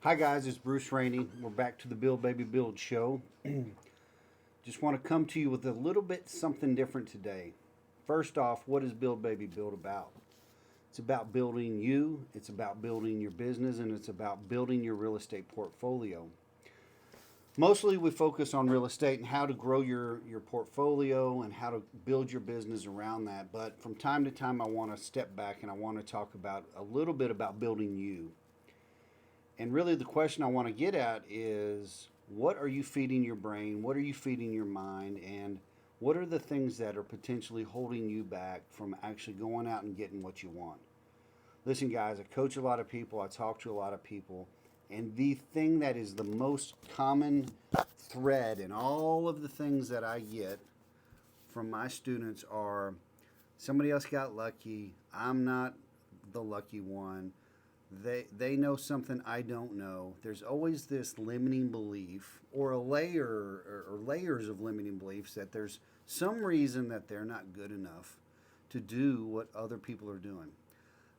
Hi guys, it's Bruce Rainey. We're back to the Build Baby Build show. Just want to come to you with a little bit something different today. First off, what is Build Baby Build about? It's about building you, it's about building your business, and it's about building your real estate portfolio. Mostly we focus on real estate and how to grow your portfolio and how to build your business around that. But from time to time, I want to step back and I want to talk about a little bit about building you. And really, the question I want to get at is what are you feeding your brain? What are you feeding your mind? And what are the things that are potentially holding you back from actually going out and getting what you want? Listen, guys, I coach a lot of people, I talk to a lot of people, and the thing that is the most common thread in all of the things that I get from my students are somebody else got lucky, I'm not the lucky one, they know something I don't know. There's always this limiting belief or a layer or layers of limiting beliefs that there's some reason that they're not good enough to do what other people are doing.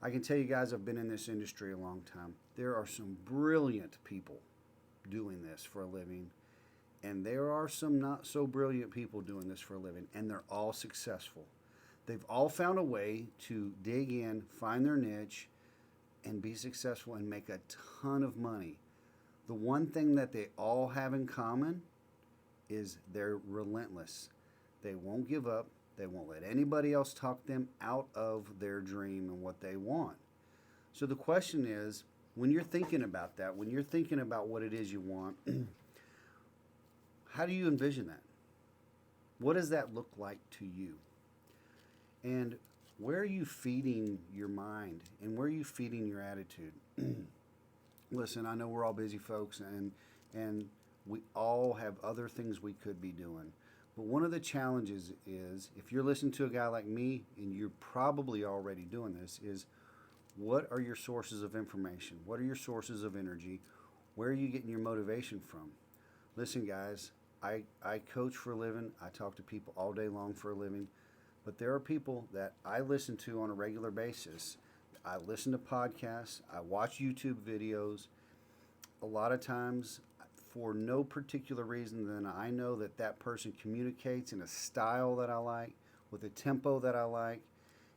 I can tell you guys, I've been in this industry a long time. There are some brilliant people doing this for a living, and there are some not so brilliant people doing this for a living, and they're all successful. They've all found a way to dig in, find their niche, and be successful and make a ton of money. The one thing that they all have in common is they're relentless. They won't give up. They won't let anybody else talk them out of their dream and what they want. So the question is, when you're thinking about that, when you're thinking about what it is you want, how do you envision that? What does that look like to you? And where are you feeding your mind and where are you feeding your attitude? Listen, I know we're all busy folks and we all have other things we could be doing. But one of the challenges is if you're listening to a guy like me and you're probably already doing this is what are your sources of information? What are your sources of energy? Where are you getting your motivation from? Listen, guys, I coach for a living. I talk to people all day long for a living. But there are people that I listen to on a regular basis. I listen to podcasts, I watch YouTube videos. A lot of times, for no particular reason than I know that that person communicates in a style that I like, with a tempo that I like,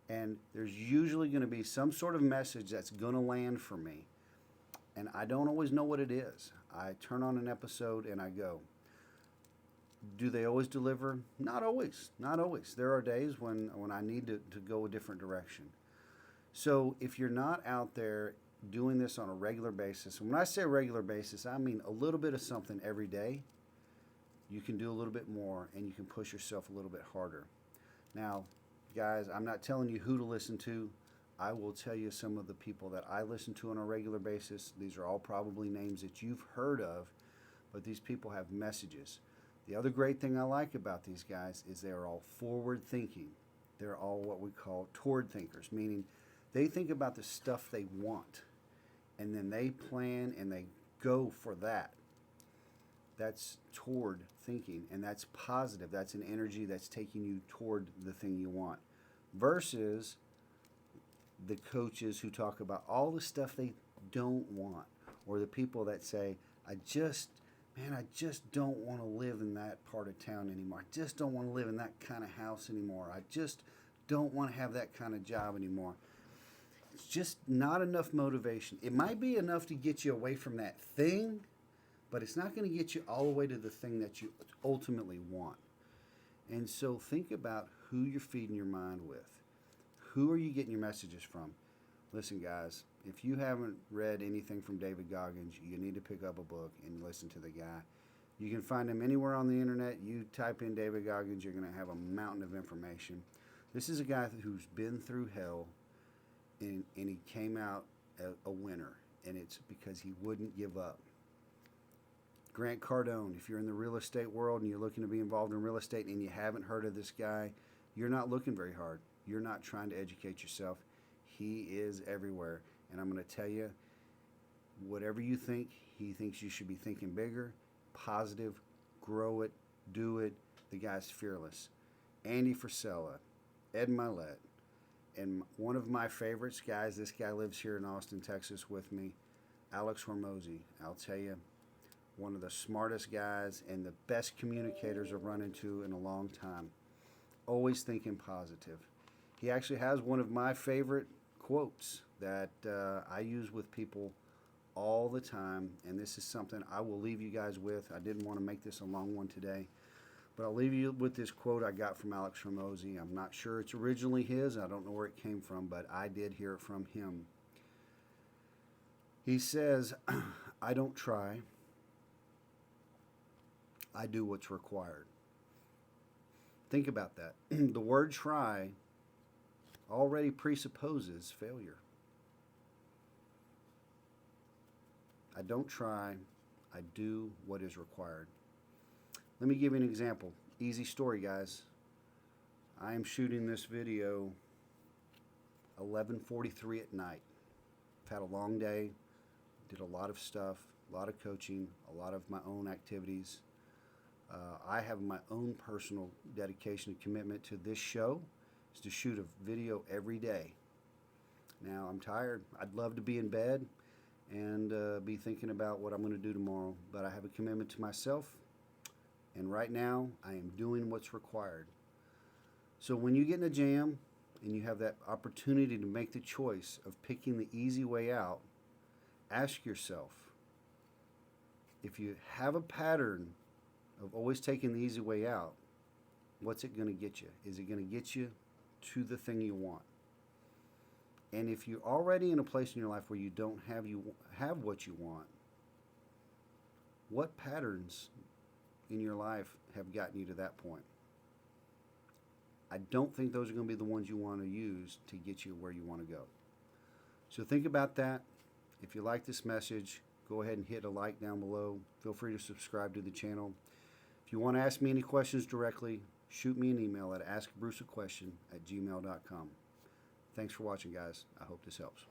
and there's usually going to be some sort of message that's going to land for me. And I don't always know what it is. I turn on an episode and I go, do they always deliver? Not always. Not always. There are days when I need to go a different direction. So if you're not out there doing this on a regular basis, and when I say regular basis, I mean a little bit of something every day, you can do a little bit more and you can push yourself a little bit harder. Now, guys, I'm not telling you who to listen to. I will tell you some of the people that I listen to on a regular basis. These are all probably names that you've heard of, but these people have messages. The other great thing I like about these guys is they're all forward thinking. They're all what we call toward thinkers, meaning they think about the stuff they want and then they plan and they go for that. That's toward thinking and that's positive. That's an energy that's taking you toward the thing you want versus the coaches who talk about all the stuff they don't want or the people that say, I just don't want to live in that part of town anymore. I just don't want to live in that kind of house anymore. I just don't want to have that kind of job anymore. It's just not enough motivation. It might be enough to get you away from that thing, but it's not going to get you all the way to the thing that you ultimately want. And so think about who you're feeding your mind with. Who are you getting your messages from? Listen, guys, if you haven't read anything from David Goggins, you need to pick up a book and listen to the guy. You can find him anywhere on the internet. You type in David Goggins, you're going to have a mountain of information. This is a guy who's been through hell, and he came out a winner, and it's because he wouldn't give up. Grant Cardone, if you're in the real estate world and you're looking to be involved in real estate and you haven't heard of this guy, you're not looking very hard. You're not trying to educate yourself. He is everywhere. And I'm going to tell you, whatever you think, he thinks you should be thinking bigger, positive, grow it, do it. The guy's fearless. Andy Frisella, Ed Milet, and one of my favorites, guys, this guy lives here in Austin, Texas with me, Alex Hormozy. I'll tell you, one of the smartest guys and the best communicators I've run into in a long time. Always thinking positive. He actually has one of my favorite quotes that I use with people all the time, and this is something I will leave you guys with. I didn't want to make this a long one today, but I'll leave you with this quote I got from Alex Hormozy. I'm not sure it's originally his. I don't know where it came from, but I did hear it from him. He says, I don't try. I do what's required. Think about that. The word try already presupposes failure. I don't try. I do what is required. Let me give you an example. Easy story, guys. I am shooting this video 11:43 at night. I've had a long day, did a lot of stuff, a lot of coaching, a lot of my own activities. I have my own personal dedication and commitment to this show is to shoot a video every day. Now, I'm tired. I'd love to be in bed and be thinking about what I'm going to do tomorrow, but I have a commitment to myself, and right now I am doing what's required. So when you get in a jam and you have that opportunity to make the choice of picking the easy way out, ask yourself, if you have a pattern of always taking the easy way out, what's it going to get you? Is it going to get you to the thing you want? And if you're already in a place in your life where you don't have what you want, what patterns in your life have gotten you to that point? I don't think those are going to be the ones you want to use to get you where you want to go. So think about that. If you like this message, go ahead and hit a like down below. Feel free to subscribe to the channel. If you want to ask me any questions directly, shoot me an email at askbruceaquestion@gmail.com. Thanks for watching, guys. I hope this helps.